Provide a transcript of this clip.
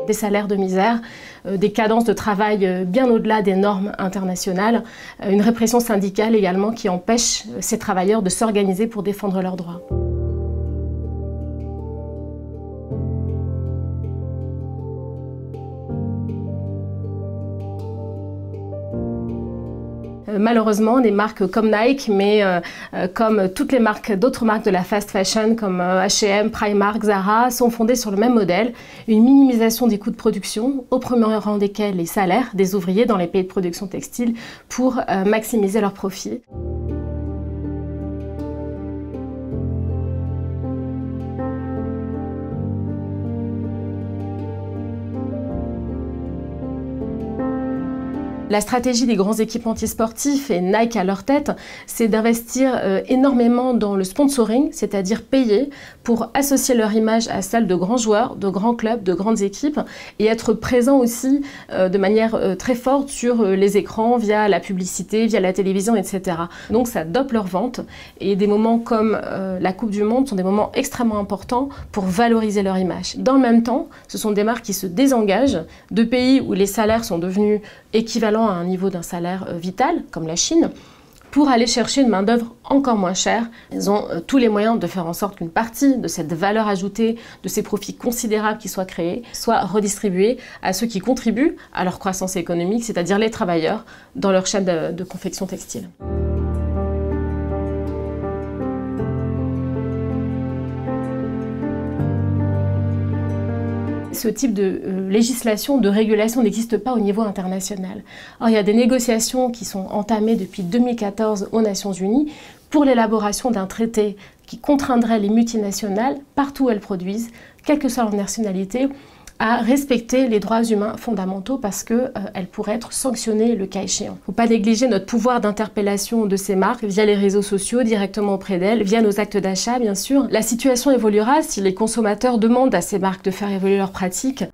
Des salaires de misère, des cadences de travail bien au-delà des normes internationales, une répression syndicale également qui empêche ces travailleurs de s'organiser pour défendre leurs droits. Malheureusement, des marques comme Nike, mais comme toutes les marques, d'autres marques de la fast fashion comme H&M, Primark, Zara, sont fondées sur le même modèle, une minimisation des coûts de production, au premier rang desquels les salaires des ouvriers dans les pays de production textile pour maximiser leurs profits. La stratégie des grands équipementiers sportifs, et Nike à leur tête, c'est d'investir énormément dans le sponsoring, c'est-à-dire payer pour associer leur image à celle de grands joueurs, de grands clubs, de grandes équipes, et être présent aussi de manière très forte sur les écrans, via la publicité, via la télévision, etc. Donc ça dope leurs ventes, et des moments comme la Coupe du Monde sont des moments extrêmement importants pour valoriser leur image. Dans le même temps, ce sont des marques qui se désengagent de pays où les salaires sont devenus équivalents à un niveau d'un salaire vital, comme la Chine, pour aller chercher une main-d'œuvre encore moins chère. Ils ont tous les moyens de faire en sorte qu'une partie de cette valeur ajoutée, de ces profits considérables qui soient créés, soit redistribuée à ceux qui contribuent à leur croissance économique, c'est-à-dire les travailleurs, dans leur chaîne de confection textile. Ce type de législation, de régulation n'existe pas au niveau international. Or, il y a des négociations qui sont entamées depuis 2014 aux Nations Unies pour l'élaboration d'un traité qui contraindrait les multinationales, partout où elles produisent, quelle que soit leur nationalité, à respecter les droits humains fondamentaux parce qu'elles pourraient être sanctionnées le cas échéant. Il ne faut pas négliger notre pouvoir d'interpellation de ces marques via les réseaux sociaux, directement auprès d'elles, via nos actes d'achat bien sûr. La situation évoluera si les consommateurs demandent à ces marques de faire évoluer leurs pratiques.